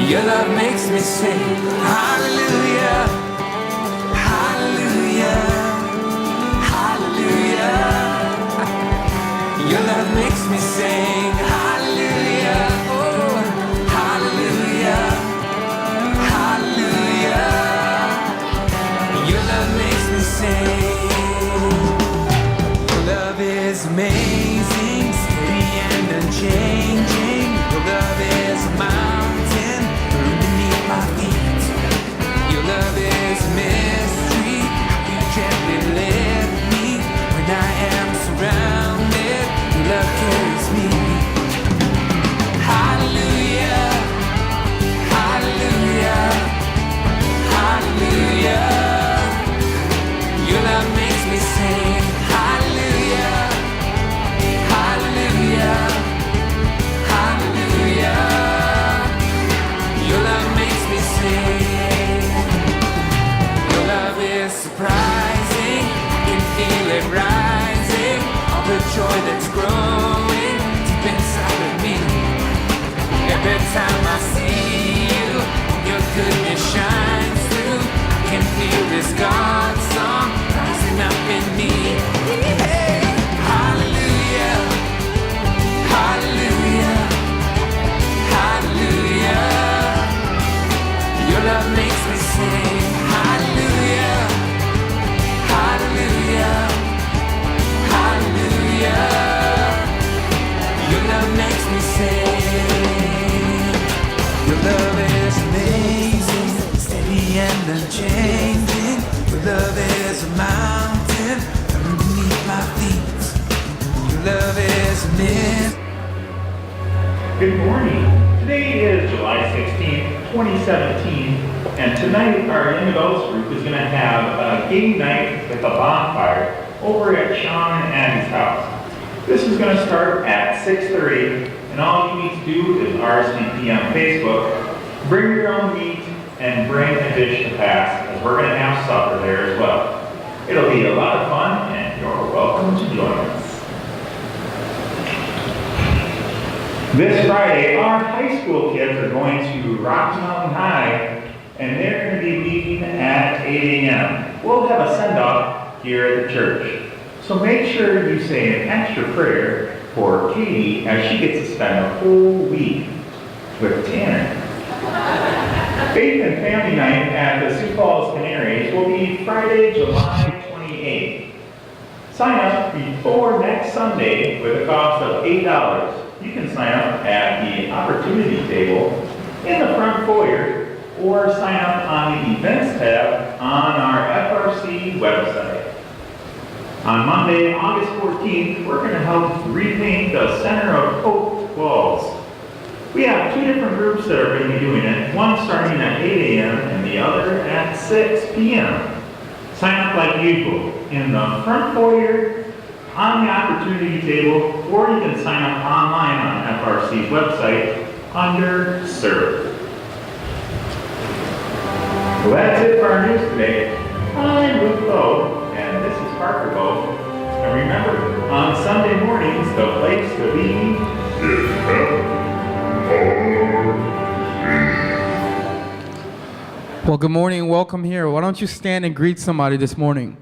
Your love makes me sing hallelujah, hallelujah, hallelujah. Your love makes me sing hallelujah, oh, hallelujah, hallelujah. Your love makes me sing. Your love is amazing, steady and unchanging. Your love is a mountain beneath my feet. Your love is mystery, you gently lift me when I am surrounded. Your love carries me. Hallelujah, hallelujah, hallelujah. Your love makes me sing hallelujah, hallelujah, hallelujah. Your love makes me sing. Your love is surprising, I can feel it rising. All the joy that's growing deep inside of me. Every time I see you, your goodness shines through. I can feel this God song rising up in me. Hey, hallelujah, hallelujah, hallelujah. Your love makes me sing hallelujah, hallelujah, hallelujah. Your love makes me sing. Your love is amazing, steady and unchanging. Your love is a mountain underneath my feet. Your love is a myth. Good morning. Today is July 16th, 2017, and tonight our young adults group is going to have a game night with a bonfire over at Sean and Abby's house. This is going to start at 6:30, and all you need to do is RSVP on Facebook, bring your own meat, and bring a dish to pass, as we're going to have supper there as well. It'll be a lot of fun, and you're welcome to join us. This Friday, our high school kids are going to Rocky Mountain High, and they're going to be leaving at 8 a.m. We'll have a send-off here at the church. So make sure you say an extra prayer for Katie as she gets to spend a whole week with Tanner. Faith and Family Night at the Sioux Falls Canaries will be Friday, July 28th. Sign up before next Sunday with a cost of $8. You can sign up at the opportunity table in the front foyer or sign up on the events tab on our FRC website. On Monday, August 14th, we're going to help repaint the center of Oak walls. We have two different groups that are going to be doing it, one starting at 8 a.m. and the other at 6 p.m. Sign up like usual in the front foyer, on the opportunity table, or you can sign up online on FRC's website under Serve. Well, that's it for our news today. I'm Luke Lowe, and this is Parker Lowe. And remember, on Sunday mornings, the place to be is Well, good morning and welcome here. Why don't you stand and greet somebody this morning?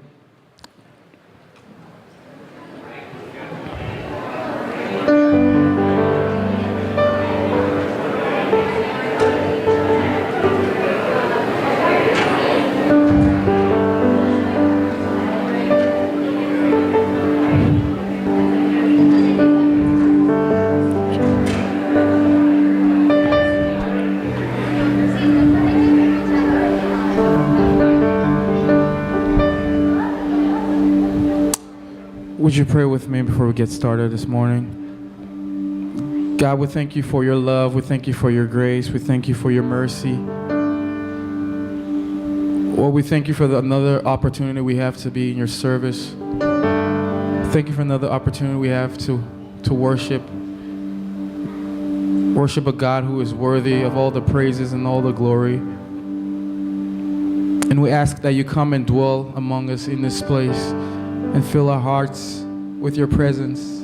Would you pray with me before we get started this morning? God, we thank you for your love. We thank you for your grace. We thank you for your mercy. Lord, we thank you for another opportunity we have to be in your service. Thank you for another opportunity we have to worship. Worship a God who is worthy of all the praises and all the glory. And we ask that you come and dwell among us in this place and fill our hearts with your presence.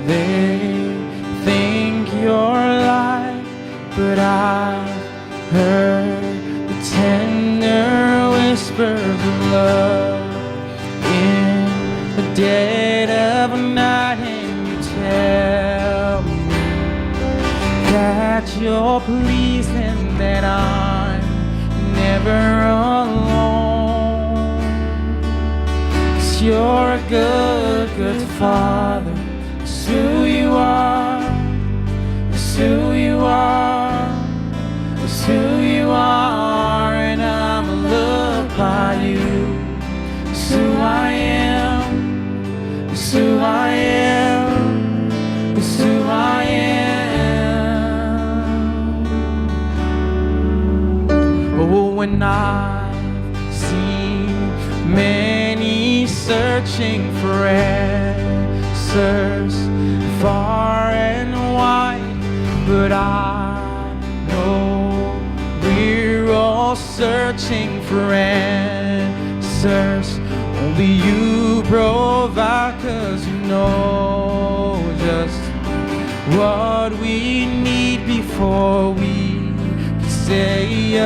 They think you're lying, but I've heard the tender whispers of love in the dead of night, and you tell me that you're pleased and that I'm never alone. 'Cause you're a good, good father. It's who you are. It's who you are. It's who you are, and I'm loved by you. It's who I am. It's who I am. It's who I am. Oh, when I've seen many searching for answers far and wide, but I know we're all searching for answers. Only you provide, 'cause you know just what we need before we can say a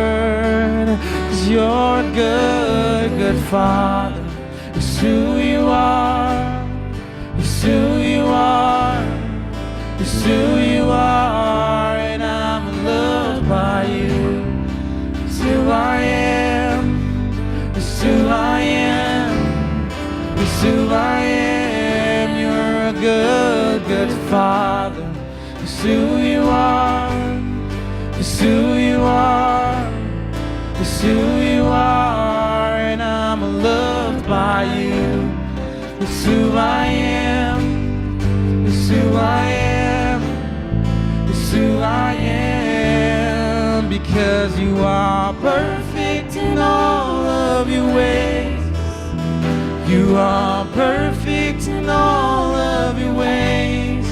word. 'Cause you're a good, good father. It's who you are. It's who you are. It's who you are, and I'm loved by you. It's who I am. It's who I am. It's who I am. You're a good, good father. It's who you are. It's who you are. It's who you are, and I'm loved by you. It's who I am. It's who I am. It's who I am. Because you are perfect in all of your ways. You are perfect in all of your ways.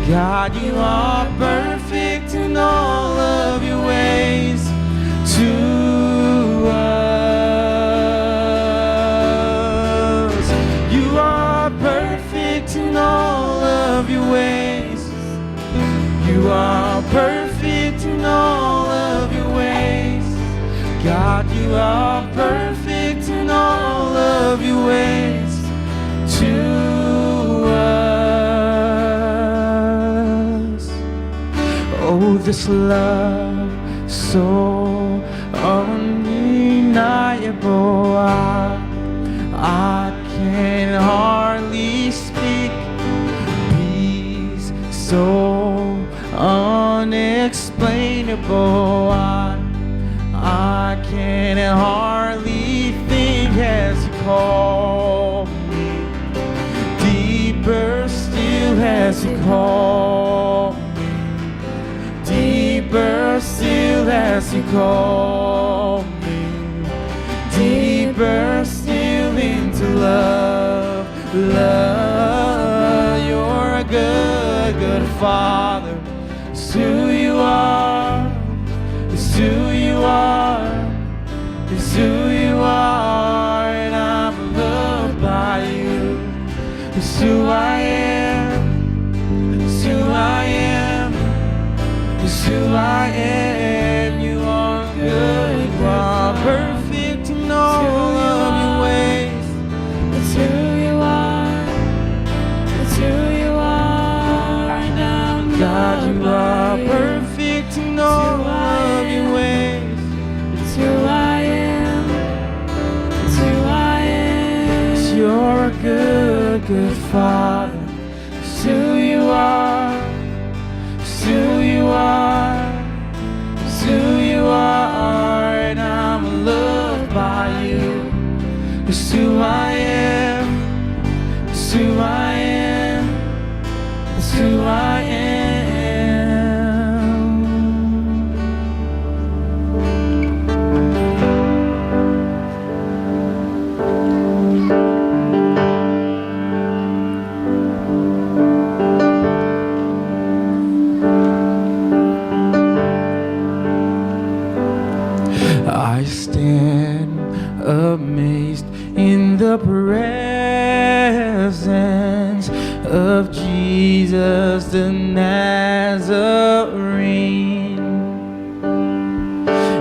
God, you are perfect in all of your ways to us. You are perfect in all of your ways. You are perfect in all of your ways. God, you are perfect in all of your ways to us. Oh, this love so undeniable, I can hardly speak. Peace so unexplainable, I can hardly think as you call me. Deeper still as you call me. Deeper still as you call me. Deeper still into love, love. You're a good, good father. It's who you are. It's who you are. It's who you are, and I'm loved by you. It's who I am. It's who I am. It's who I am. You are good. You are perfect in all of your ways. It's who you are. It's who you are, and I'm God, you are perfect in all of your ways. It's who I am. It's who I am. 'Cause you're a good, good father. It's who you are. It's who you are. It's who you are, and I'm loved by you. It's who I am. It's who I am. It's who I am. I stand amazed in the presence of Jesus the Nazarene,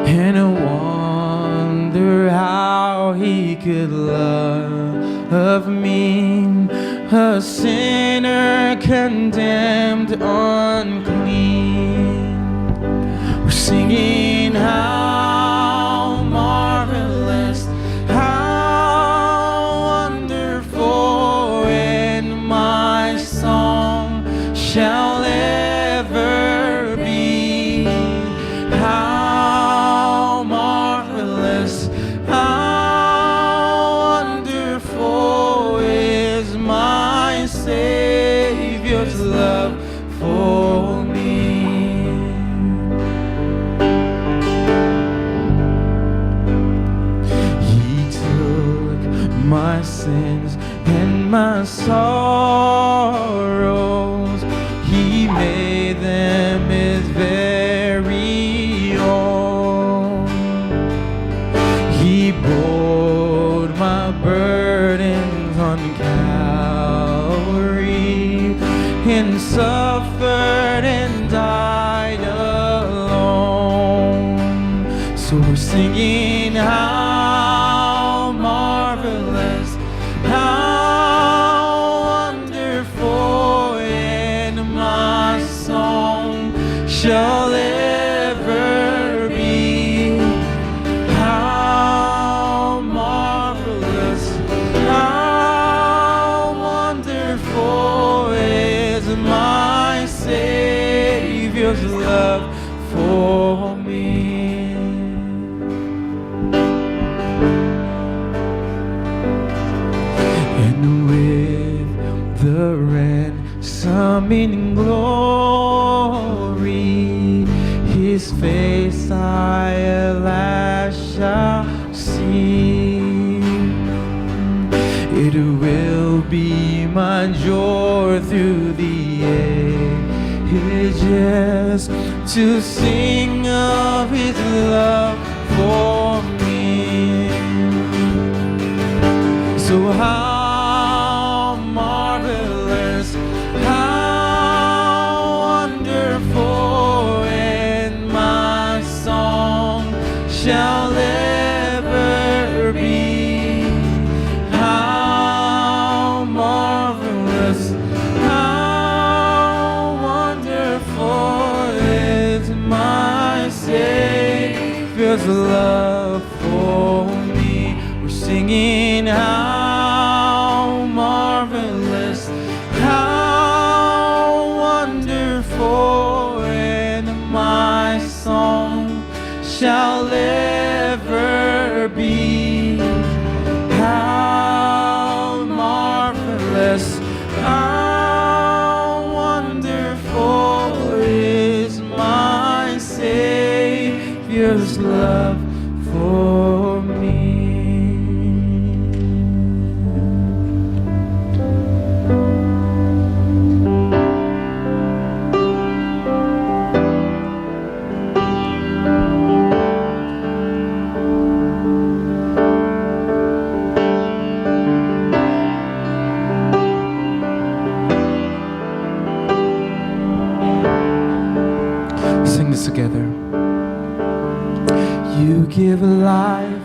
and I wonder how he could love me, a sinner condemned unclean. We're singing how marvelous, how wonderful, and my song shall ever be. How marvelous, how wonderful is my Savior's love for me. He took my sins and my sorrows, he made them his very own. He bore my burdens on Calvary and suffered and died alone. So we're singing how marvelous, how wonderful, and my song shall ever be. How marvelous, how wonderful is my Savior's love for me. And with the ransoming glory, his face I at last shall see. It will be my joy through the ages to sing of his love for me. So how marvelous, how wonderful, and my song shall ever be. How marvelous, how wonderful is my Savior's love for me. We're singing how marvelous, how wonderful, and my song shall ever be. How marvelous, how wonderful is my Savior's love for me. Sing this together. You give life,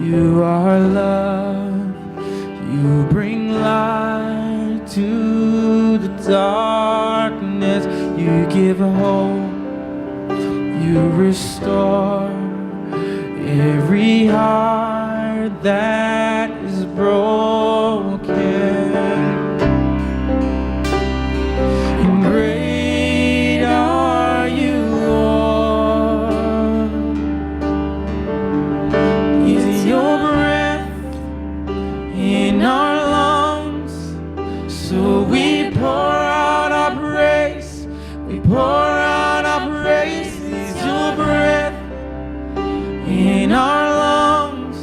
you are love, you bring light to the darkness, you give hope, you restore every heart that is broken. And great are you, Lord. Is your breath in our lungs? So we pour out our praise. We pour out our praise. Is your breath in our lungs?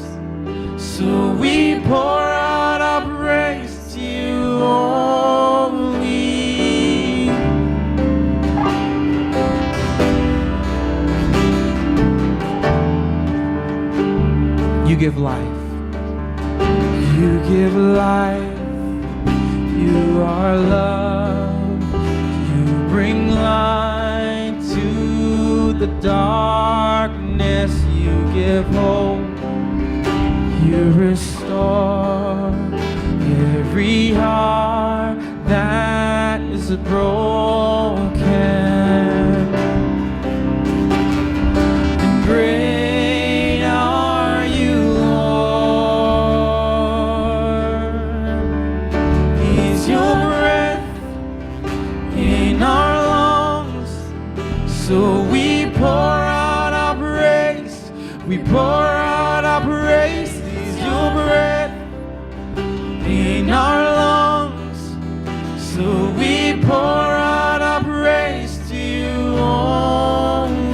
So we pour out our praise to you only. You give life. You give life. You are love. You bring light to the darkness. You give hope. You restore every heart that is broken. And great are you, Lord. Is your breath in our lungs? So we pour out our praise. We pour out our praise. Is your breath in our lungs? So we pour out our praise to you only.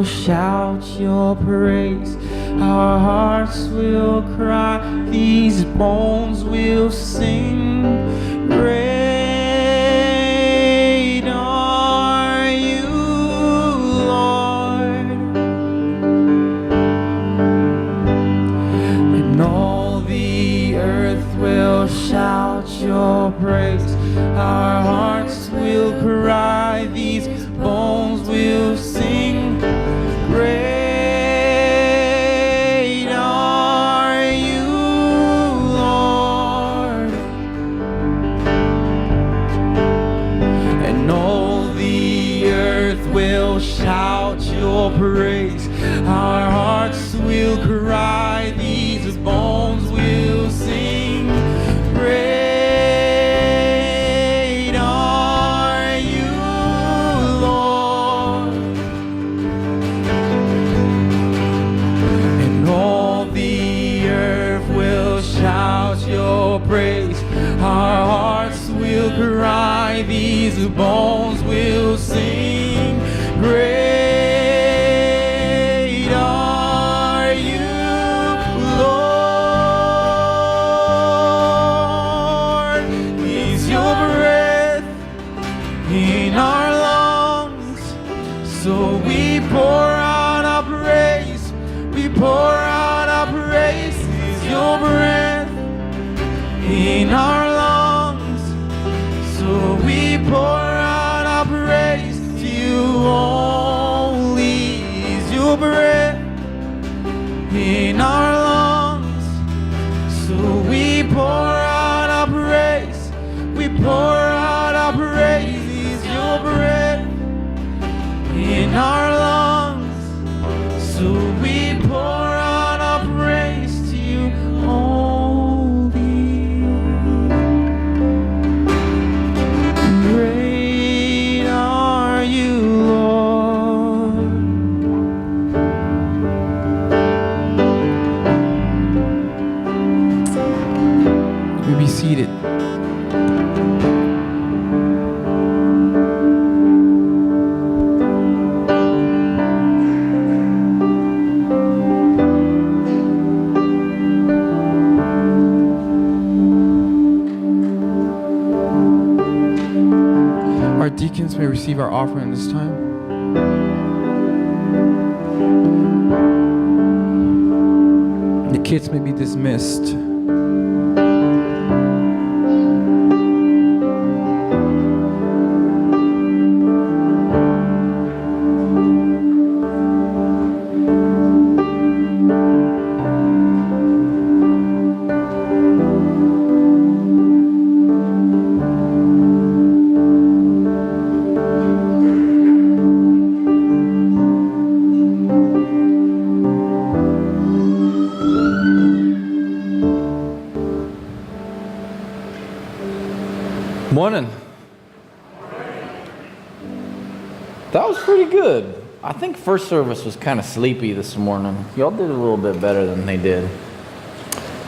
Shout your praise, our hearts will cry, these bones will sing. Great are you, Lord. And all the earth will shout your praise, our hearts will cry, these bones will sing. Great are you, Lord. And all the earth will shout your praise. Our hearts will cry, these bones will sing. Great are you, Lord. Shout your praise, our hearts will cry, these bones will sing. Great are you, Lord. Is your breath in our lungs? So we pour out our praise, we pour out our praise. Is your breath in our lungs? So we pour out our praise to you only. Is your breath in our lungs? So we pour out our praise. We pour out our praise. Is your breath in our lungs? So we pour out our praise to you only. Be seated. Our deacons may receive our offering this time. The kids may be dismissed. Morning. That was pretty good. I think first service was kind of sleepy this morning. Y'all did a little bit better than they did.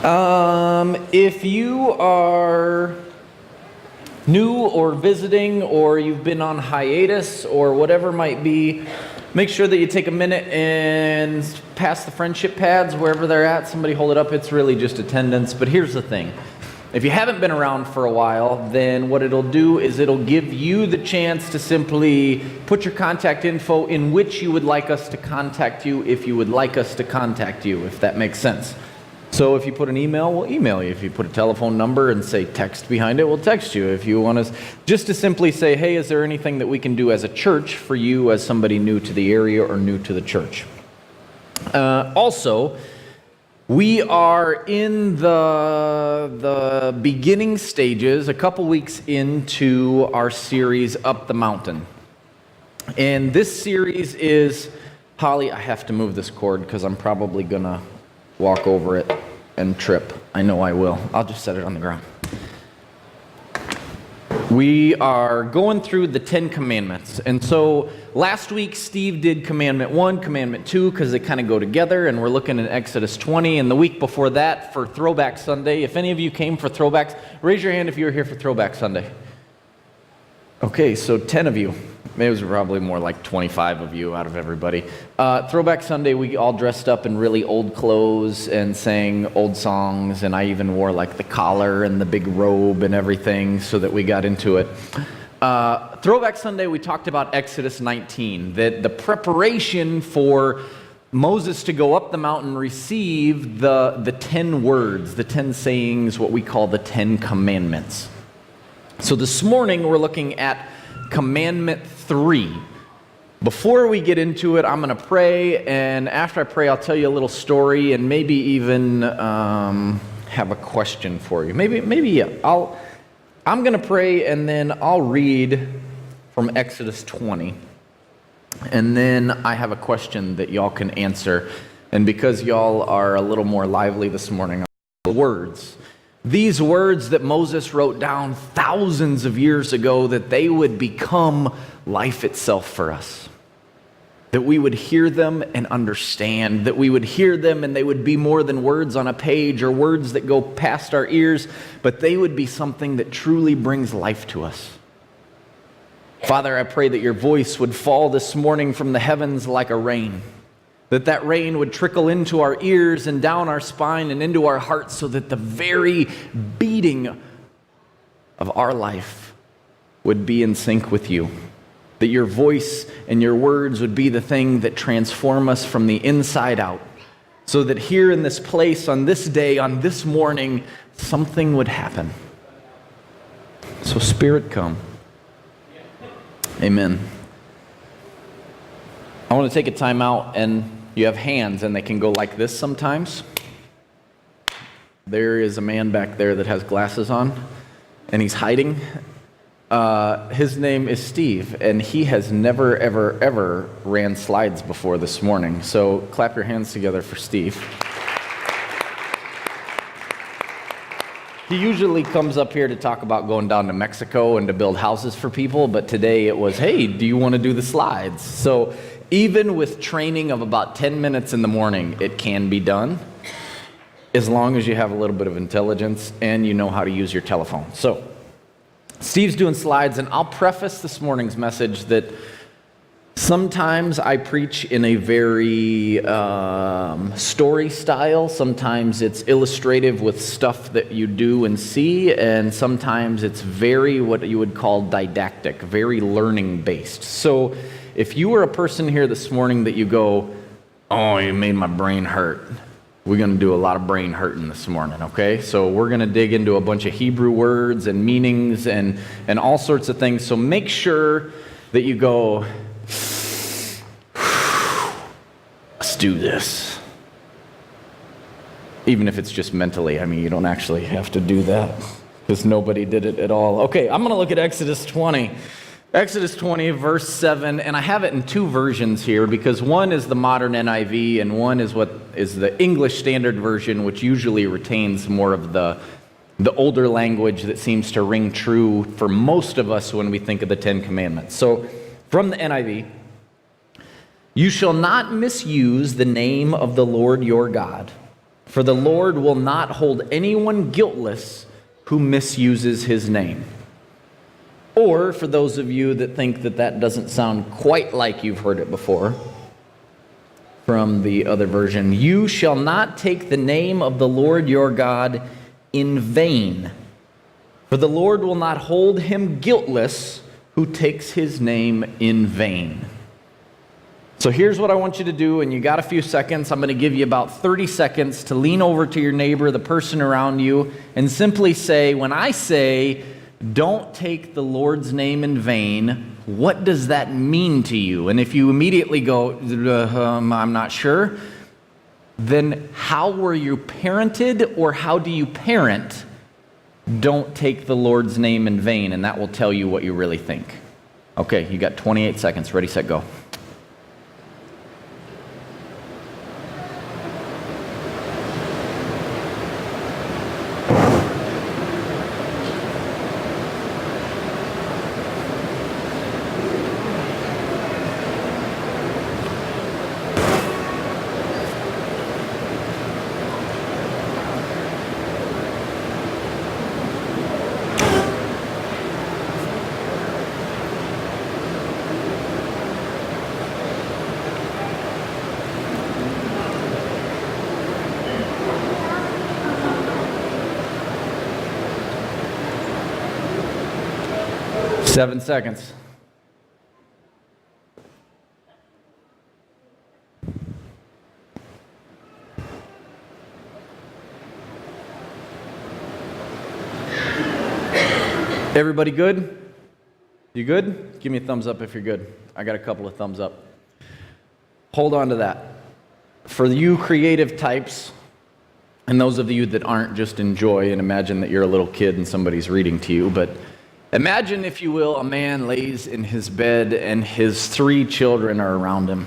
If you are new or visiting, or you've been on hiatus, or whatever might be, make sure that you take a minute and pass the friendship pads wherever they're at. Somebody hold it up. It's really just attendance. But here's the thing. If you haven't been around for a while, then what it'll do is it'll give you the chance to simply put your contact info in which you would like us to contact you if you would like us to contact you, if that makes sense. So if you put an email, we'll email you. If you put a telephone number and say text behind it, we'll text you. If you want us just to simply say, hey, is there anything that we can do as a church for you as somebody new to the area or new to the church? Also, we are in the beginning stages, a couple weeks into our series, Up the Mountain. And this series is, Holly, I have to move this cord because I'm probably going to walk over it and trip. I know I will. I'll just set it on the ground. We are going through the 10 Commandments. And so last week, Steve did Commandment 1, Commandment 2, because they kind of go together, and we're looking at Exodus 20. And the week before that, for Throwback Sunday, if any of you came for Throwbacks, raise your hand if you were here for Throwback Sunday. Okay, so 10 of you. It was probably more like 25 of you out of everybody. Throwback Sunday, we all dressed up in really old clothes and sang old songs, and I even wore like the collar and the big robe and everything so that we got into it. Throwback Sunday, we talked about Exodus 19, that the preparation for Moses to go up the mountain received the 10 words, the 10 sayings, what we call the 10 Commandments. So this morning, we're looking at Commandment 3. Before we get into it, I'm going to pray, and after I pray, I'll tell you a little story and maybe even have a question for you. I'm going to pray, and then I'll read from Exodus 20. And then I have a question that y'all can answer. And because y'all are a little more lively this morning, words. These words that Moses wrote down thousands of years ago, that they would become life itself for us. That we would hear them and understand, that we would hear them and they would be more than words on a page or words that go past our ears, but they would be something that truly brings life to us. Father, I pray that your voice would fall this morning from the heavens like a rain. That rain would trickle into our ears and down our spine and into our hearts, so that the very beating of our life would be in sync with you. That your voice and your words would be the thing that transform us from the inside out. So that here in this place, on this day, on this morning, something would happen. So Spirit, come. Amen. I want to take a time out, and you have hands and they can go like this sometimes. There is a man back there that has glasses on and he's hiding. His name is Steve, and he has never, ever, ever ran slides before this morning. So clap your hands together for Steve. He usually comes up here to talk about going down to Mexico and to build houses for people, but today it was, hey, do you want to do the slides? So even with training of about 10 minutes in the morning, it can be done, as long as you have a little bit of intelligence and you know how to use your telephone. So Steve's doing slides, and I'll preface this morning's message that sometimes I preach in a very story style. Sometimes it's illustrative with stuff that you do and see, and sometimes it's very what you would call didactic, very learning based. So if you were a person here this morning that you go, oh, you made my brain hurt, we're going to do a lot of brain hurting this morning, okay? So we're going to dig into a bunch of Hebrew words and meanings and all sorts of things. So make sure that you go, let's do this. Even if it's just mentally. I mean, you don't actually have to do that because nobody did it at all. Okay, I'm going to look at Exodus 20. Exodus 20, verse 7, and I have it in two versions here because one is the modern NIV and one is what is the English Standard Version, which usually retains more of the older language that seems to ring true for most of us when we think of the 10 Commandments. So, from the NIV, you shall not misuse the name of the Lord your God, For the Lord will not hold anyone guiltless who misuses his name. Or, for those of you that think that that doesn't sound quite like you've heard it before, from the other version, you shall not take the name of the Lord your God in vain. For the Lord will not hold him guiltless who takes his name in vain. So here's what I want you to do, and you got a few seconds. I'm going to give you about 30 seconds to lean over to your neighbor, the person around you, and simply say, when I say, don't take the Lord's name in vain, what does that mean to you? And if you immediately go, I'm not sure, then how were you parented, or how do you parent, don't take the Lord's name in vain? And that will tell you what you really think. Okay, you got 28 seconds. Ready, set, go. Seven seconds. Everybody good? You good? Give me a thumbs up if you're good. I got a couple of thumbs up. Hold on to that. For you creative types, and those of you that aren't, just enjoy and imagine that you're a little kid and somebody's reading to you, but imagine, if you will, a man lays in his bed and his 3 children are around him.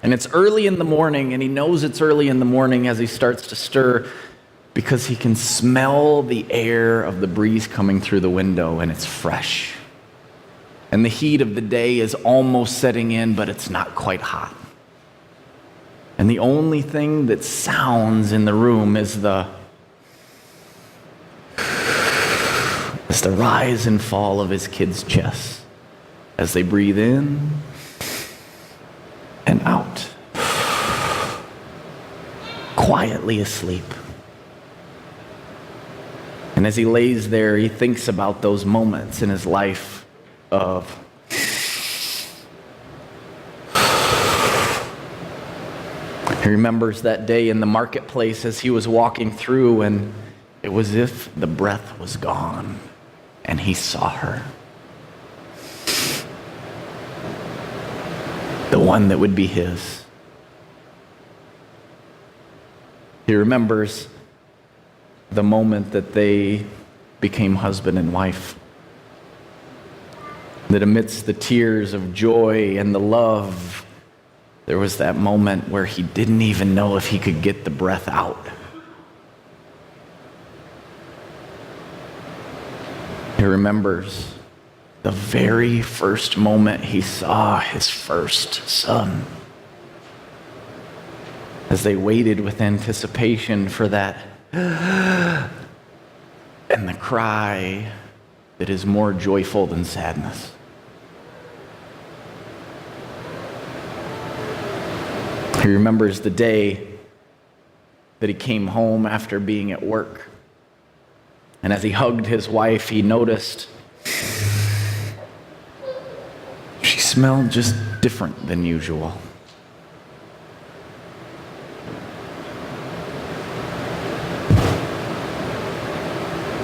And it's early in the morning, and he knows it's early in the morning as he starts to stir, because he can smell the air of the breeze coming through the window, and it's fresh. And the heat of the day is almost setting in, but it's not quite hot. And the only thing that sounds in the room is the rise and fall of his kids' chests as they breathe in and out, quietly asleep. And as he lays there, he thinks about those moments in his life of he remembers that day in the marketplace as he was walking through, and it was as if the breath was gone, and he saw her. The one that would be his. He remembers the moment that they became husband and wife. That amidst the tears of joy and the love, there was that moment where he didn't even know if he could get the breath out. He remembers the very first moment he saw his first son. As they waited with anticipation for that and the cry that is more joyful than sadness. He remembers the day that he came home after being at work. And as he hugged his wife, he noticed she smelled just different than usual.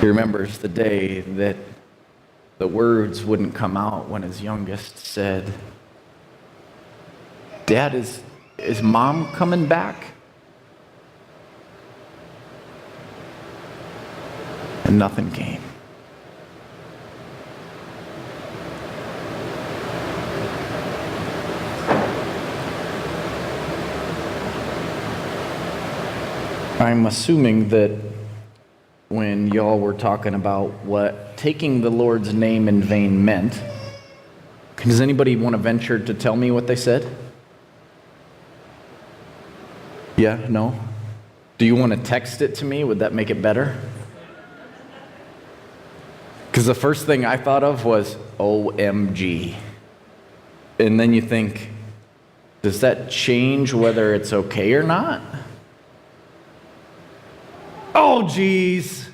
He remembers the day that the words wouldn't come out when his youngest said, "Dad, is Mom coming back?" And nothing came. I'm assuming that when y'all were talking about what taking the Lord's name in vain meant, does anybody want to venture to tell me what they said? Yeah? No? Do you want to text it to me? Would that make it better? Because the first thing I thought of was OMG. And then you think, does that change whether it's okay or not? Oh, geez.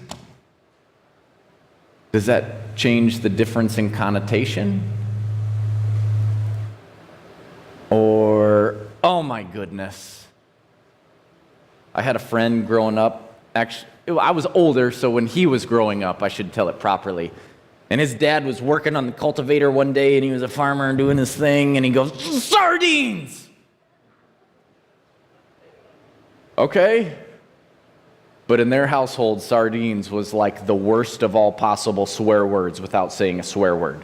Does that change the difference in connotation? Or, oh my goodness. I had a friend growing up, actually, I was older, so when he was growing up, I should tell it properly. And his dad was working on the cultivator one day, and he was a farmer and doing his thing, and he goes, sardines! Okay. But in their household, sardines was like the worst of all possible swear words without saying a swear word.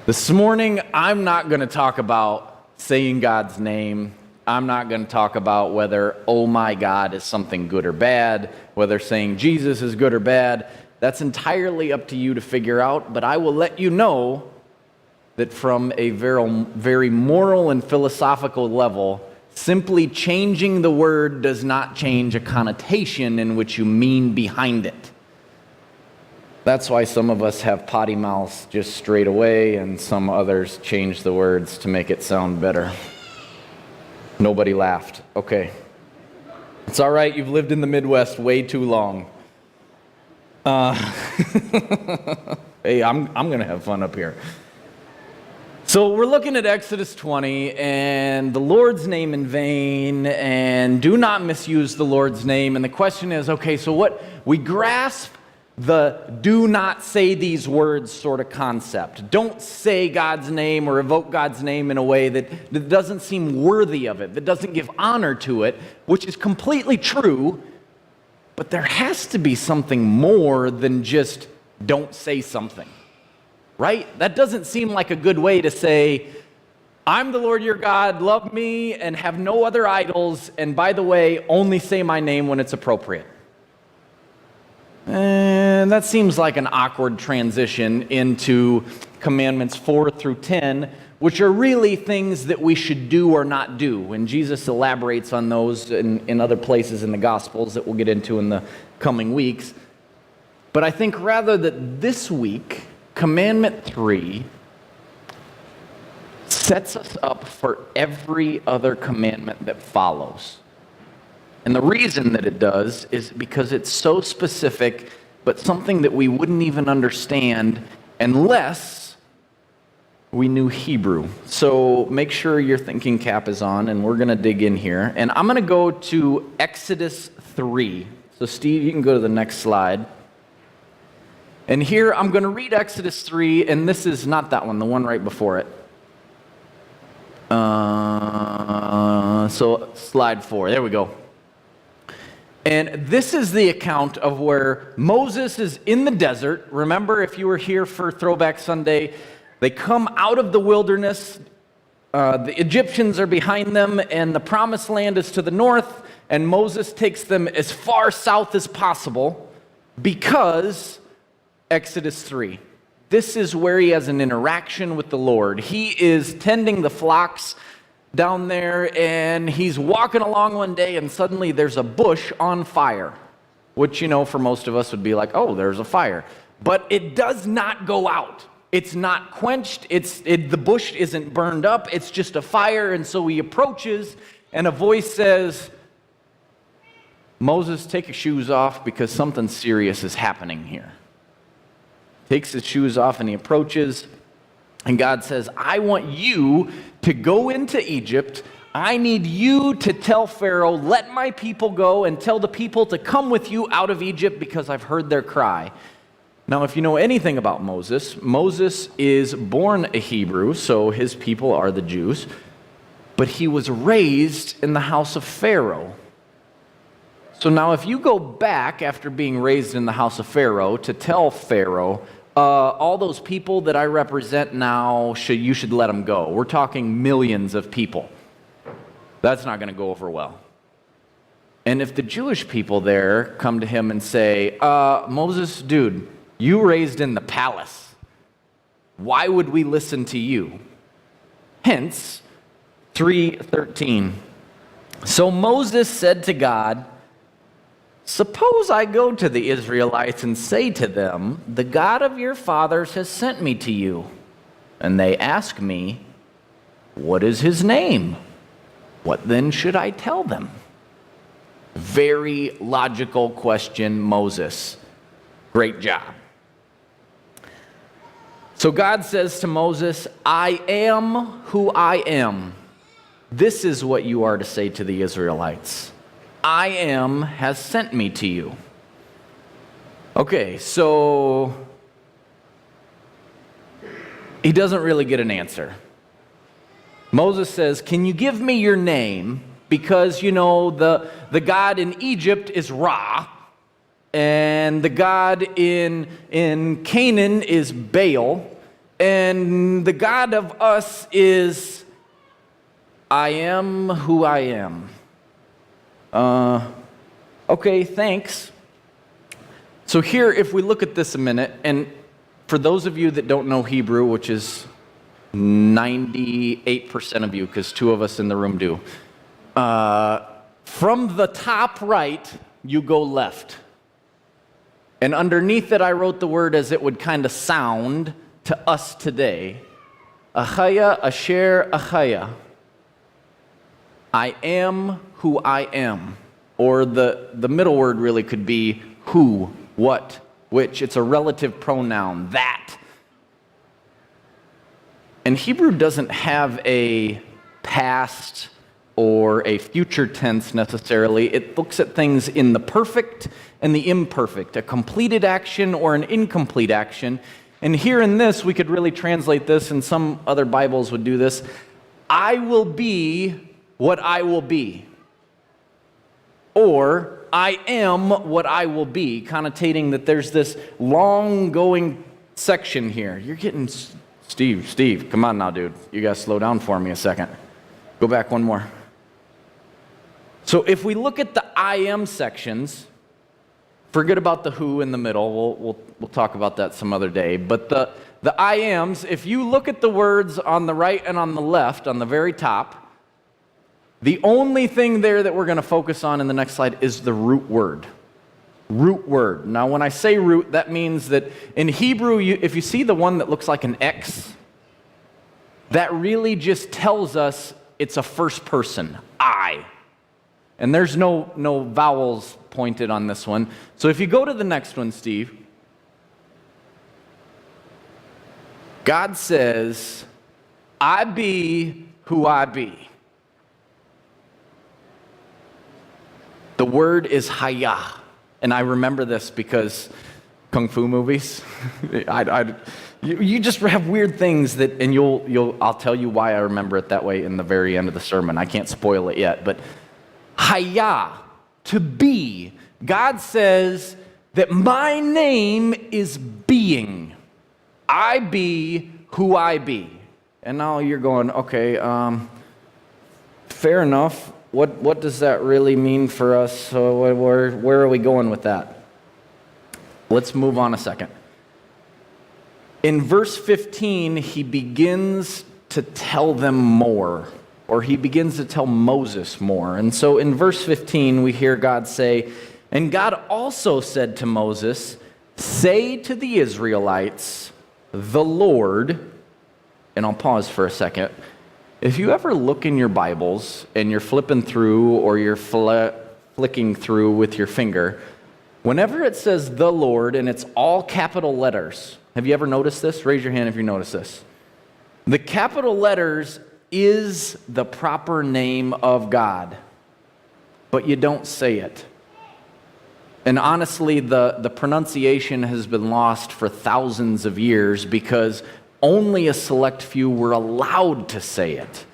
This morning, I'm not going to talk about saying God's name. I'm not going to talk about whether, oh my God, is something good or bad, whether saying Jesus is good or bad. That's entirely up to you to figure out, but I will let you know that from a very moral and philosophical level, simply changing the word does not change a connotation in which you mean behind it. That's why some of us have potty mouths just straight away, and some others change the words to make it sound better. Nobody laughed. Okay. It's all right, you've lived in the Midwest way too long. Hey, I'm going to have fun up here. So we're looking at Exodus 20 and the Lord's name in vain, and do not misuse the Lord's name. And the question is, okay, so what? We grasp the do not say these words sort of concept. Don't say God's name or evoke God's name in a way that doesn't seem worthy of it, that doesn't give honor to it, which is completely true. But there has to be something more than just don't say something, right? That doesn't seem like a good way to say, I'm the Lord your God, love me, and have no other idols, and by the way, only say my name when it's appropriate. And that seems like an awkward transition into commandments 4 through 10, which are really things that we should do or not do. And Jesus elaborates on those in other places in the Gospels that we'll get into in the coming weeks. But I think rather that this week, Commandment 3 sets us up for every other commandment that follows. And the reason that it does is because it's so specific, but something that we wouldn't even understand unless we knew Hebrew. So make sure your thinking cap is on, and we're going to dig in here. And I'm going to go to Exodus 3. So Steve, you can go to the next slide. And here I'm going to read Exodus 3, and this is not that one, the one right before it. So slide 4, there we go. And this is the account of where Moses is in the desert. Remember, if you were here for Throwback Sunday, they come out of the wilderness. The Egyptians are behind them, and the promised land is to the north, and Moses takes them as far south as possible because Exodus 3. This is where he has an interaction with the Lord. He is tending the flocks down there, and he's walking along one day, and suddenly there's a bush on fire, which, you know, for most of us would be like, oh, there's a fire. But it does not go out. It's not quenched. The bush isn't burned up. It's just a fire. And so he approaches, and a voice says, Moses, take your shoes off because something serious is happening here. Takes his shoes off, and he approaches, and God says, I want you to go into Egypt. I need you to tell Pharaoh, let my people go, and tell the people to come with you out of Egypt because I've heard their cry. Now, if you know anything about Moses, Moses is born a Hebrew, so his people are the Jews, but he was raised in the house of Pharaoh. So now if you go back after being raised in the house of Pharaoh to tell Pharaoh, all those people that I represent now, you should let them go. We're talking millions of people. That's not going to go over well. And if the Jewish people there come to him and say, Moses, dude, you raised in the palace. Why would we listen to you? Hence, 3:13. So Moses said to God, suppose I go to the Israelites and say to them, the God of your fathers has sent me to you. And they ask me, what is his name? What then should I tell them? Very logical question, Moses. Great job. So God says to Moses, I am who I am. This is what you are to say to the Israelites. I am has sent me to you. Okay, so he doesn't really get an answer. Moses says, can you give me your name? Because, the God in Egypt is Ra, and the God in Canaan is Baal, and the God of us is I am who I am. Okay, thanks. So here, if we look at this a minute, and for those of you that don't know Hebrew, which is 98% of you, because 2 of us in the room do, from the top right, you go left. And underneath it, I wrote the word as it would kind of sound to us today. Achaya, asher, achaya. I am who I am. Or the middle word really could be who, what, which. It's a relative pronoun, that. And Hebrew doesn't have a past or a future tense necessarily. It looks at things in the perfect and the imperfect, a completed action or an incomplete action. And here in this, we could really translate this, and some other Bibles would do this. I will be what I will be. Or, I am what I will be, connotating that there's this long-going section here. You're getting... Steve, come on now, dude. You got to slow down for me a second. Go back one more. So if we look at the I am sections, forget about the who in the middle. We'll talk about that some other day. But the I ams, if you look at the words on the right and on the left, on the very top, the only thing there that we're going to focus on in the next slide is the root word. Root word. Now, when I say root, that means that in Hebrew, if you see the one that looks like an X, that really just tells us it's a first person, I. And there's no vowels pointed on this one. So if you go to the next one, Steve, God says, I be who I be. The word is hayah. And I remember this because kung fu movies, you just have weird things that, and I'll tell you why I remember it that way in the very end of the sermon. I can't spoil it yet, but hayah, to be. God says that my name is being. I be who I be. And now you're going, okay, fair enough. What does that really mean for us? So where are we going with that? Let's move on a second. In verse 15, he begins to tell them more, or he begins to tell Moses more. And so in verse 15, we hear God say, and God also said to Moses, say to the Israelites, the Lord, and I'll pause for a second. If you ever look in your Bibles and you're flipping through or you're flicking through with your finger, whenever it says the Lord and it's all capital letters, have you ever noticed this? Raise your hand if you notice this. The capital letters is the proper name of God, but you don't say it. And honestly, the pronunciation has been lost for thousands of years because only a select few were allowed to say it.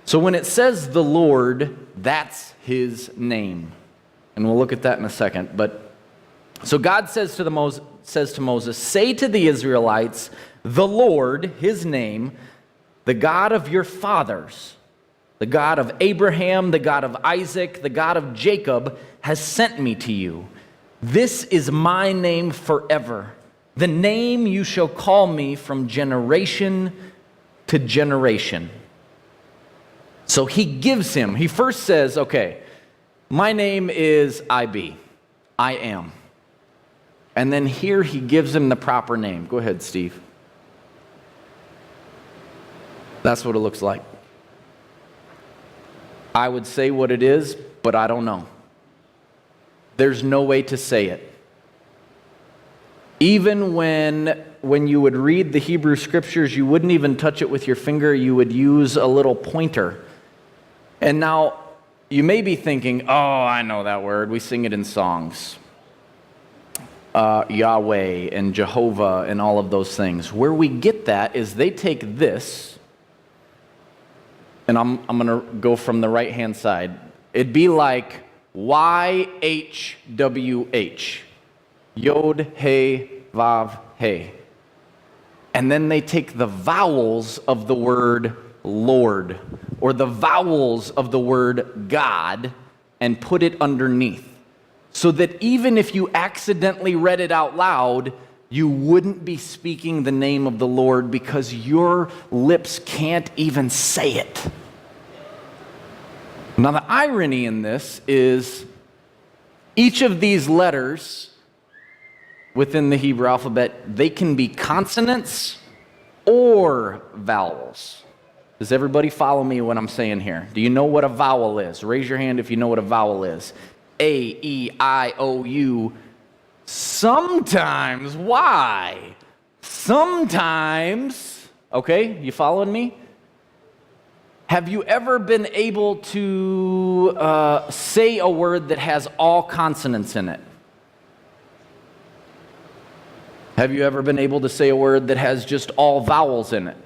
So when it says the Lord, that's his name. And we'll look at that in a second. But so God says to Moses, say to the Israelites, the Lord, his name, the God of your fathers, the God of Abraham, the God of Isaac, the God of Jacob, has sent me to you. This is my name forever. The name you shall call me from generation to generation. So he first says, okay, my name is IB. I am. And then here he gives him the proper name. Go ahead, Steve. That's what it looks like. I would say what it is, but I don't know. There's no way to say it. Even when you would read the Hebrew scriptures, you wouldn't even touch it with your finger. You would use a little pointer. And now, you may be thinking, oh, I know that word. We sing it in songs. Yahweh and Jehovah and all of those things. Where we get that is they take this, and I'm going to go from the right-hand side. It'd be like YHWH. Yod, He, Vav, He. And then they take the vowels of the word Lord, or the vowels of the word God, and put it underneath. So that even if you accidentally read it out loud, you wouldn't be speaking the name of the Lord because your lips can't even say it. Now, the irony in this is each of these letters within the Hebrew alphabet, they can be consonants or vowels. Does everybody follow me what I'm saying here? Do you know what a vowel is? Raise your hand if you know what a vowel is. A, E, I, O, U. Sometimes, why? Sometimes, okay, you following me? Have you ever been able to say a word that has all consonants in it? Have you ever been able to say a word that has just all vowels in it?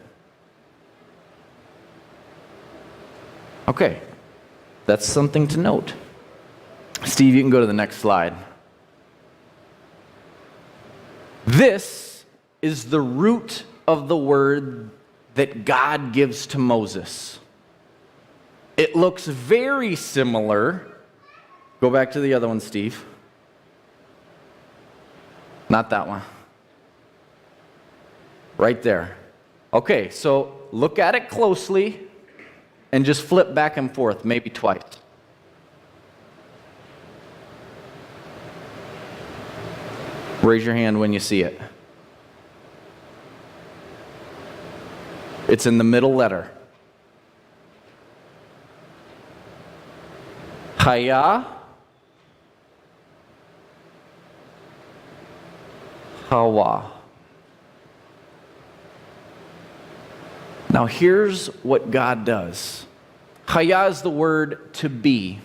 Okay, that's something to note. Steve, you can go to the next slide. This is the root of the word that God gives to Moses. It looks very similar. Go back to the other one, Steve. Not that one. Right there. Okay, so look at it closely and just flip back and forth, maybe twice. Raise your hand when you see it. It's in the middle letter. Haya, Hawa. Now here's what God does. Haya is the word to be.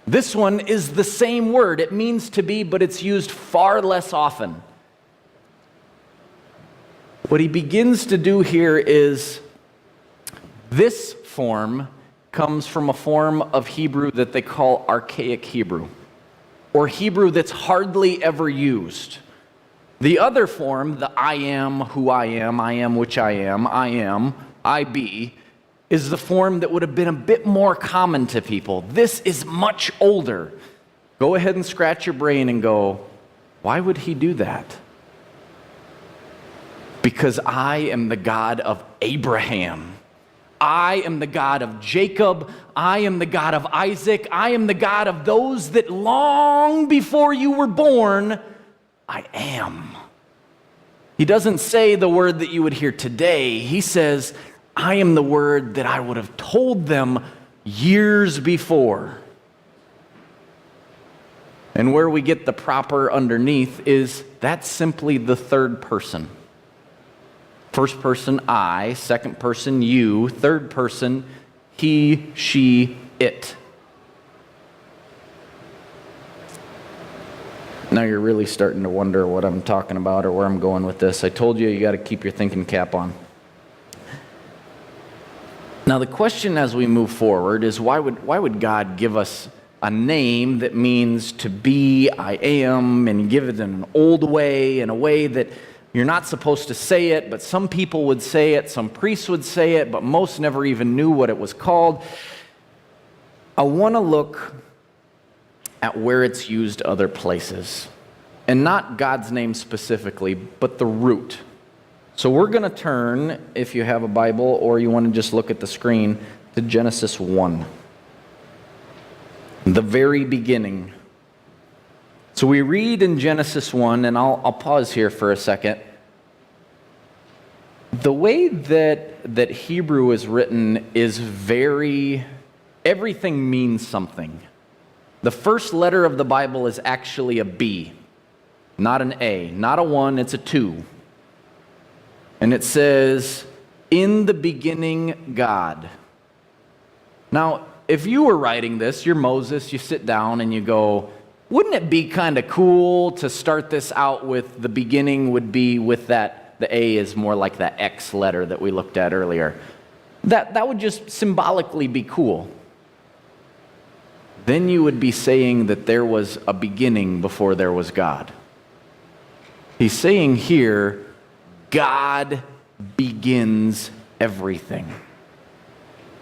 This one is the same word. It means to be, but it's used far less often. What he begins to do here is this form comes from a form of Hebrew that they call archaic Hebrew, or Hebrew that's hardly ever used. The other form, the I am who I am which I am, I be, is the form that would have been a bit more common to people. This is much older. Go ahead and scratch your brain and go, why would he do that? Because I am the God of Abraham. I am the God of Jacob. I am the God of Isaac. I am the God of those that long before you were born, I am. He doesn't say the word that you would hear today. He says, I am the word that I would have told them years before. And where we get the proper underneath is that's simply the third person. First person, I. Second person, you. Third person, he, she, it. Now you're really starting to wonder what I'm talking about or where I'm going with this. I told you got to keep your thinking cap on. Now the question as we move forward is why would God give us a name that means to be, I am, and give it in an old way, in a way that you're not supposed to say it, but some people would say it, some priests would say it, but most never even knew what it was called. I want to look at where it's used other places. And not God's name specifically, but the root. So we're going to turn, if you have a Bible or you want to just look at the screen, to Genesis 1, the very beginning. So we read in Genesis 1, and I'll pause here for a second. The way that Hebrew is written is everything means something. The first letter of the Bible is actually a B, not an A, not a 1, it's a 2. And it says, in the beginning, God. Now, if you were writing this, you're Moses, you sit down and you go, wouldn't it be kind of cool to start this out with the beginning would be with that, the A is more like that X letter that we looked at earlier. That would just symbolically be cool. Then you would be saying that there was a beginning before there was God. He's saying here, God begins everything.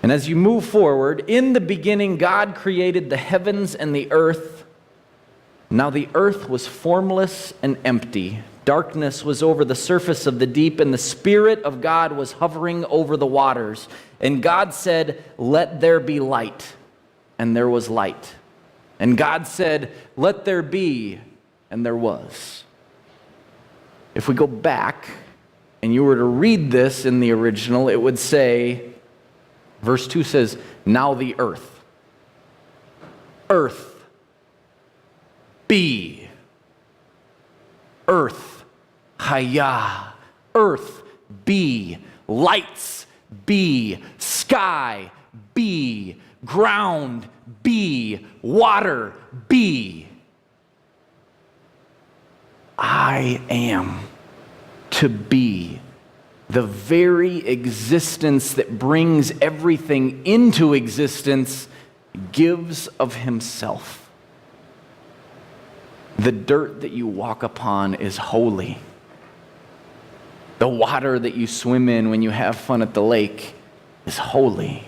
And as you move forward, in the beginning, God created the heavens and the earth. Now the earth was formless and empty. Darkness was over the surface of the deep, and the Spirit of God was hovering over the waters. And God said, let there be light. And there was light. And God said, let there be, and there was. If we go back, and you were to read this in the original, it would say, verse 2 says, now the earth. Earth. Be. Earth. Hayah. Earth. Be. Lights. Be. Sky. Be. Ground. Be. Water. Be. I am. To be. The very existence that brings everything into existence gives of himself. The dirt that you walk upon is holy. The water that you swim in when you have fun at the lake is holy,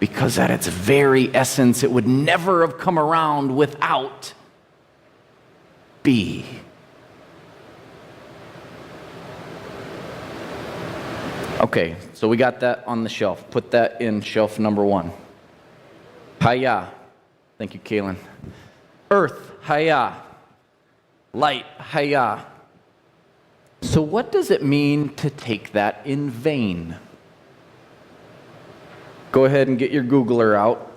because at its very essence, it would never have come around without be. Okay, so we got that on the shelf. Put that in shelf number 1. Hayah. Thank you, Kaylin. Earth, Hayah. Light, Hayah. So what does it mean to take that in vain? Go ahead and get your Googler out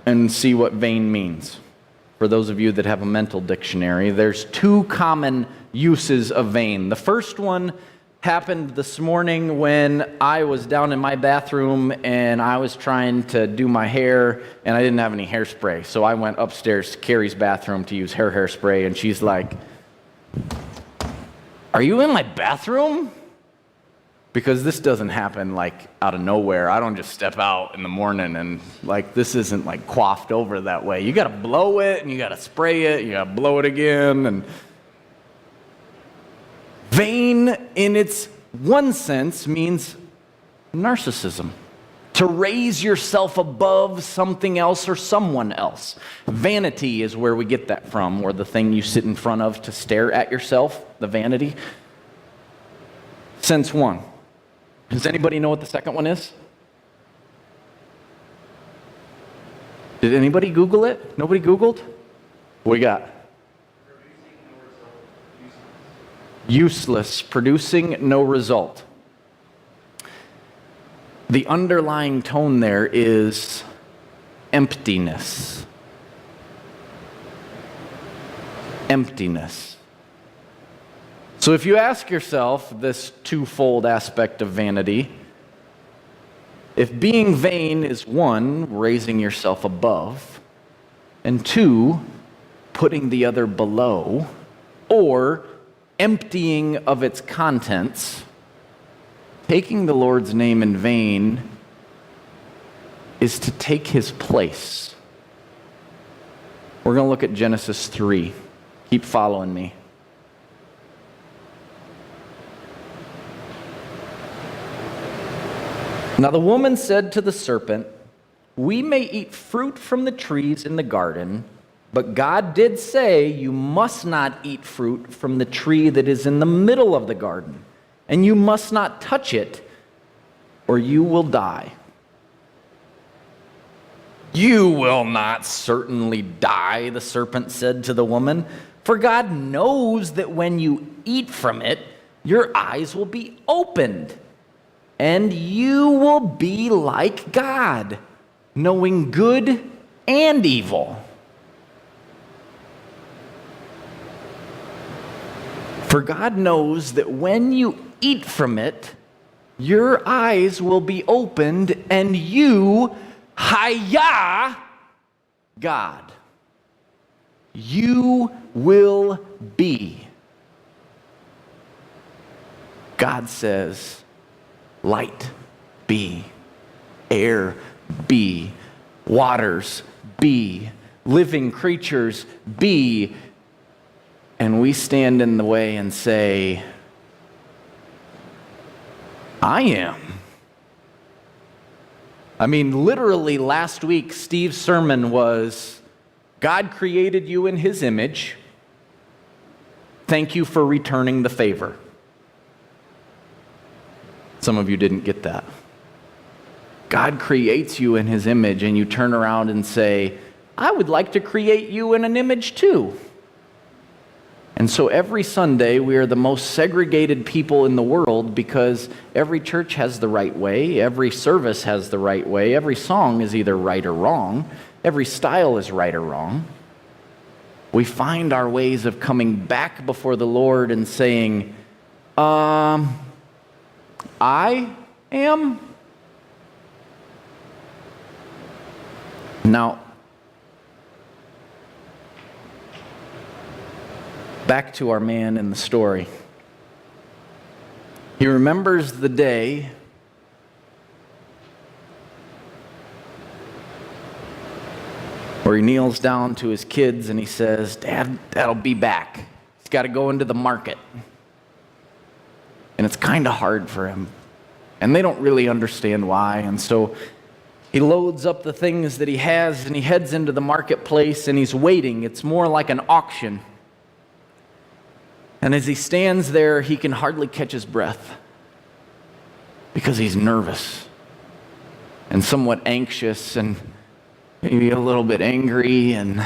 and see what vain means. For those of you that have a mental dictionary, there's 2 common uses of vain. The first one happened this morning when I was down in my bathroom and I was trying to do my hair and I didn't have any hairspray. So I went upstairs to Carrie's bathroom to use her hairspray, and she's like, "Are you in my bathroom?" Because this doesn't happen like out of nowhere. I don't just step out in the morning and like this isn't like coiffed over that way. You got to blow it and you got to spray it, you got to blow it again. And vain in its one sense means narcissism. To raise yourself above something else or someone else. Vanity is where we get that from, or the thing you sit in front of to stare at yourself, the vanity. Sense 1. Does anybody know what the second one is? Did anybody Google it? Nobody Googled? What do we got? Useless, producing no result. The underlying tone there is emptiness. Emptiness. So if you ask yourself this twofold aspect of vanity, if being vain is 1, raising yourself above, and 2, putting the other below, or emptying of its contents, taking the Lord's name in vain is to take his place. We're going to look at Genesis 3. Keep following me. Now the woman said to the serpent, "We may eat fruit from the trees in the garden, but God did say, you must not eat fruit from the tree that is in the middle of the garden, and you must not touch it, or you will die." You will not certainly die, the serpent said to the woman, for God knows that when you eat from it, your eyes will be opened, and you will be like God, knowing good and evil. For God knows that when you eat from it, your eyes will be opened, and you, Hayah, God, you will be. God says, light be, air be, waters be, living creatures be. And we stand in the way and say, I am. I mean, literally last week, Steve's sermon was, God created you in his image. Thank you for returning the favor. Some of you didn't get that. God creates you in his image, and you turn around and say, I would like to create you in an image too. And so every Sunday, we are the most segregated people in the world because every church has the right way, every service has the right way, every song is either right or wrong, every style is right or wrong. We find our ways of coming back before the Lord and saying, I am. Now, back to our man in the story. He remembers the day where he kneels down to his kids and he says, Dad, Dad'll be back. He's got to go into the market. And it's kind of hard for him. And they don't really understand why. And so he loads up the things that he has and he heads into the marketplace and he's waiting. It's more like an auction. And as he stands there, he can hardly catch his breath because he's nervous and somewhat anxious and maybe a little bit angry. And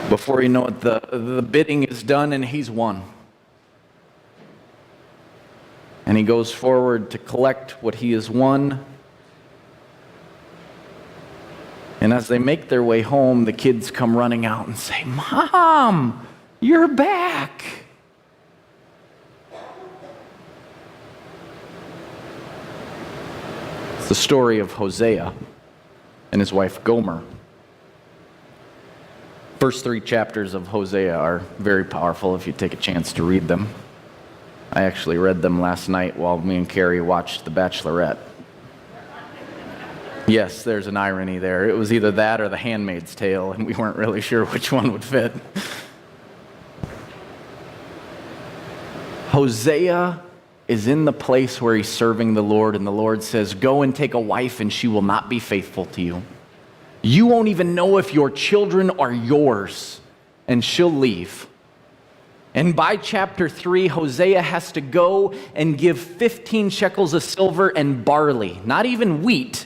before you know it, the bidding is done and he's won. And he goes forward to collect what he has won. And as they make their way home, the kids come running out and say, Mom, you're back. It's the story of Hosea and his wife Gomer. First 3 chapters of Hosea are very powerful if you take a chance to read them. I actually read them last night while me and Carrie watched The Bachelorette. Yes, there's an irony there. It was either that or The Handmaid's Tale, and we weren't really sure which one would fit. Hosea is in the place where he's serving the Lord, and the Lord says, go and take a wife, and she will not be faithful to you. You won't even know if your children are yours, and she'll leave. And by chapter 3, Hosea has to go and give 15 shekels of silver and barley, not even wheat.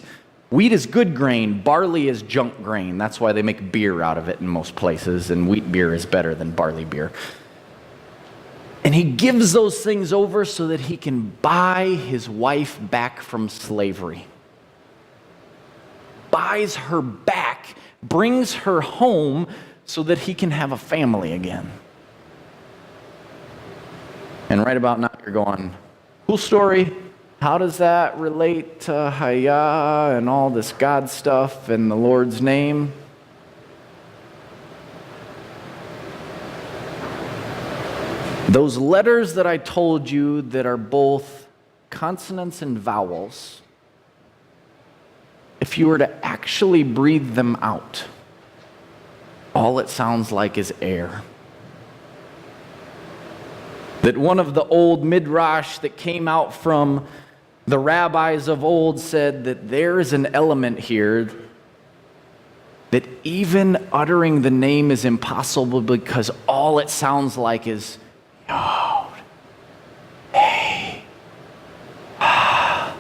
Wheat is good grain, barley is junk grain. That's why they make beer out of it in most places, and wheat beer is better than barley beer. And he gives those things over so that he can buy his wife back from slavery. Buys her back, brings her home so that he can have a family again. And right about now you're going, cool story. How does that relate to Hayah and all this God stuff and the Lord's name? Those letters that I told you that are both consonants and vowels, if you were to actually breathe them out, all it sounds like is air. That one of the old midrash that came out from the rabbis of old said that there is an element here that even uttering the name is impossible because all it sounds like is Yod, Hey, Ah.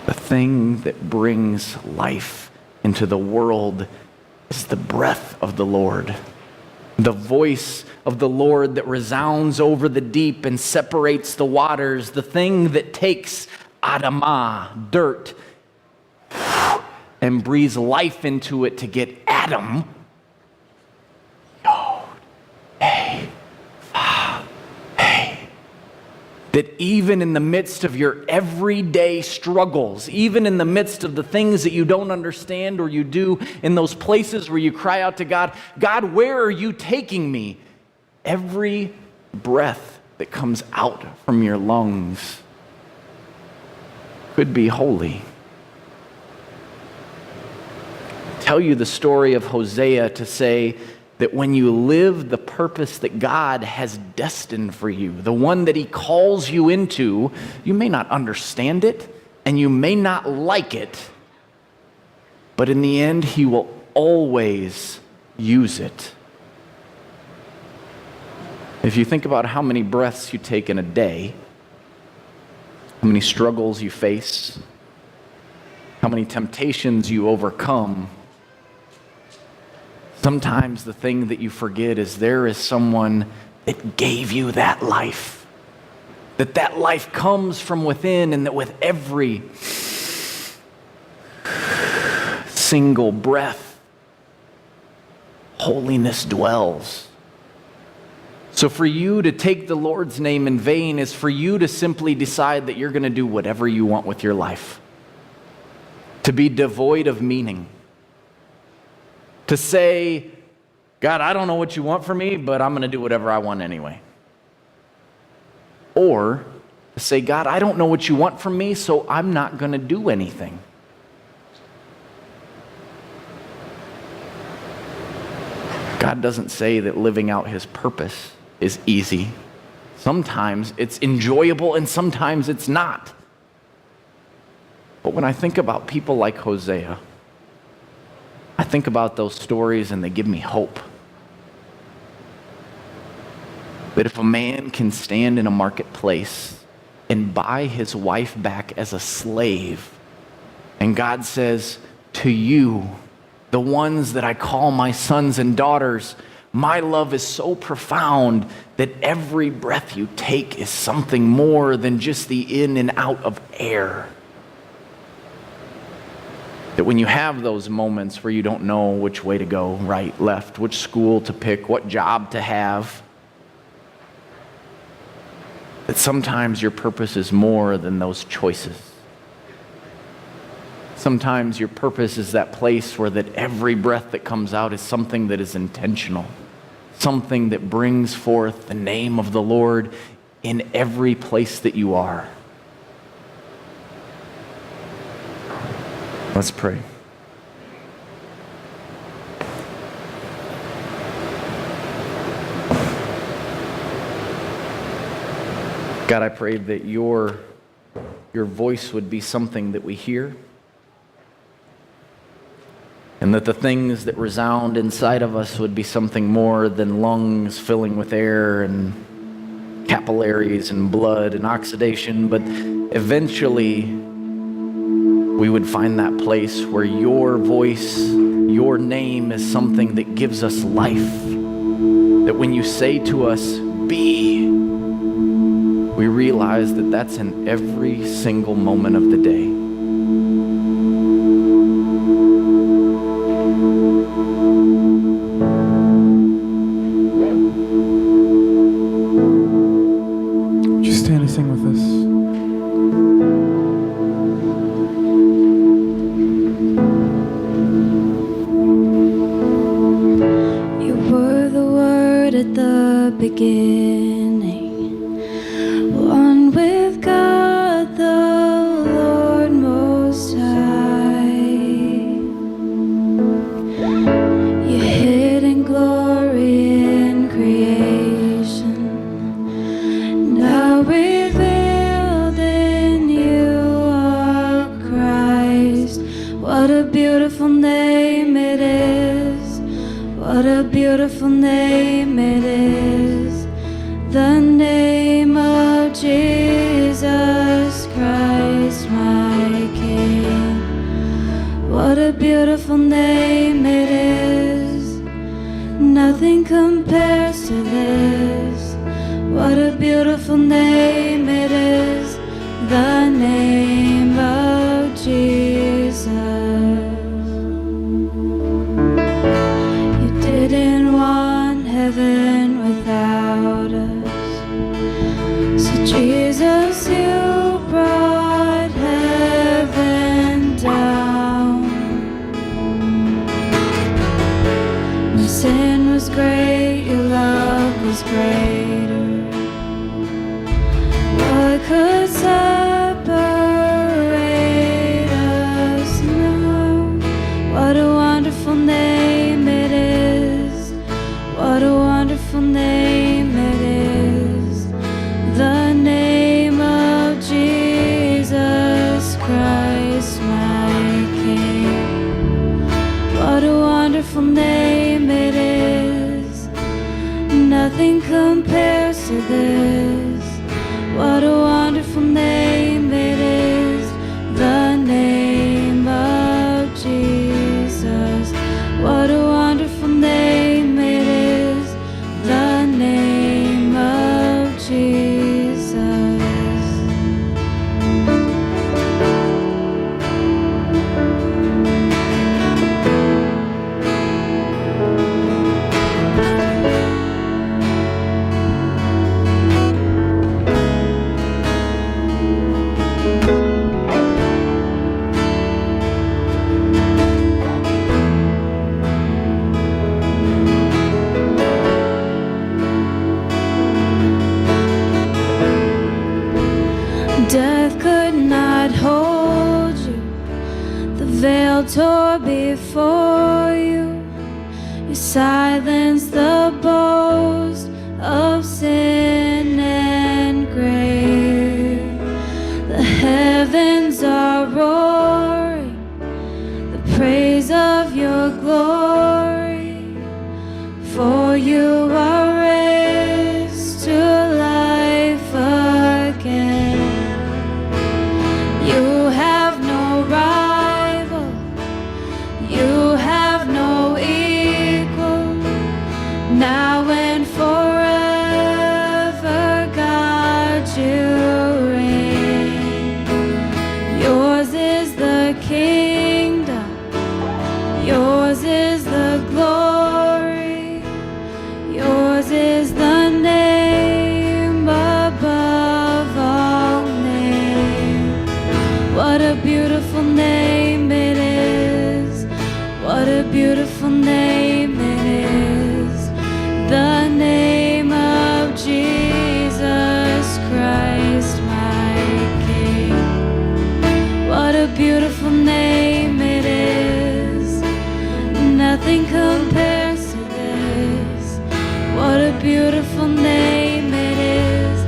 The thing that brings life into the world is the breath of the Lord. The voice of the Lord that resounds over the deep and separates the waters. The thing that takes Adamah, dirt, and breathes life into it to get Adam. That even in the midst of your everyday struggles, even in the midst of the things that you don't understand or you do, in those places where you cry out to God, God, where are you taking me? Every breath that comes out from your lungs could be holy. I tell you the story of Hosea to say that when you live the purpose that God has destined for you, the one that he calls you into, you may not understand it and you may not like it, but in the end, he will always use it. If you think about how many breaths you take in a day, how many struggles you face, how many temptations you overcome, sometimes the thing that you forget is there is someone that gave you that life. That life comes from within, and that with every single breath, holiness dwells. So for you to take the Lord's name in vain is for you to simply decide that you're going to do whatever you want with your life. To be devoid of meaning. To say, God, I don't know what you want from me, but I'm going to do whatever I want anyway. Or to say, God, I don't know what you want from me, so I'm not going to do anything. God doesn't say that living out his purpose is easy. Sometimes it's enjoyable and sometimes it's not. But when I think about people like Hosea, I think about those stories and they give me hope. That if a man can stand in a marketplace and buy his wife back as a slave, and God says, to you, the ones that I call my sons and daughters, my love is so profound that every breath you take is something more than just the in and out of air. That when you have those moments where you don't know which way to go, right, left, which school to pick, what job to have, that sometimes your purpose is more than those choices. Sometimes your purpose is that place where that every breath that comes out is something that is intentional, something that brings forth the name of the Lord in every place that you are. Let's pray. God, I pray that your voice would be something that we hear, and that the things that resound inside of us would be something more than lungs filling with air and capillaries and blood and oxidation, but eventually we would find that place where your voice, your name is something that gives us life. That when you say to us, be, we realize that that's in every single moment of the day. Would you stand and sing with us? Beginning, one with God the Lord Most High. You hid in glory in creation, now revealed in you are Christ. What a beautiful name it is. What a beautiful name it is. The name of Jesus Christ, my King. What a beautiful name it is. Nothing compares to this. What a beautiful name it is. The name of Jesus. You didn't want heaven without us. So Jesus, you brought heaven down. My sin was great, your love was greater. What could separate us now? What a wonderful name it is. What a wonderful name it is. The name of Jesus Christ, my King. What a wonderful name it is. Nothing compares to this. What a wonderful name it is. The name of Jesus. What a wonderful name it is. The name of Jesus. Death could not hold you. The veil tore before you. You silenced the boast of sin and grave. The heavens are roaring the praise of your glory. For you are raised to life again. You have no rival, you have no equal, now and forever, God, you reign. Yours is the kingdom, yours is the glory, yours is the name above all names. What a beautiful name it is. What a beautiful name it is. The name of Jesus Christ, my King. What a beautiful name it is. Nothing compares to this. What a beautiful name it is.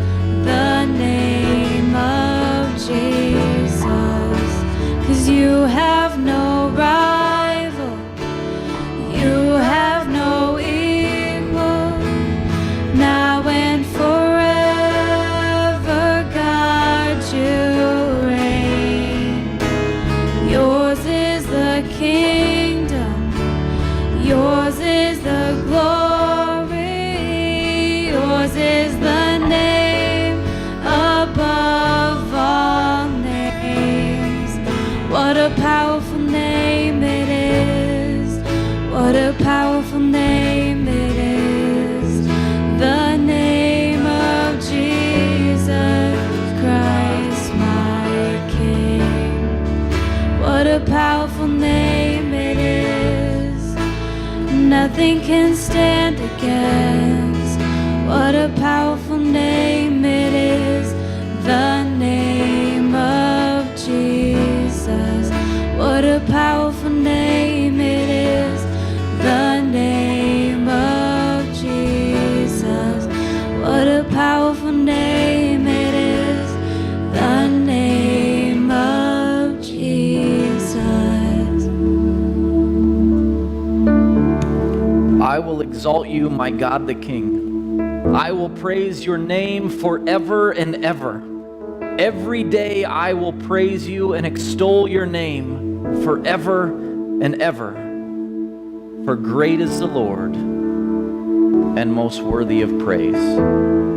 The name of Jesus. 'Cause you have no rival, you have no equal, now and forever, God, you reign. Yours is the kingdom, yours is the glory, yours is the name above all names. What a powerful name it is. What a powerful name it is. The name of Jesus Christ, my King. What a powerful name it is. Nothing can stand against. What a powerful name it is. The name of Jesus. What a powerful name it is. The name of Jesus. What a powerful name it is. The name of Jesus. I will exalt you, my God the King. I will praise your name forever and ever. Every day I will praise you and extol your name forever and ever. For great is the Lord, and most worthy of praise.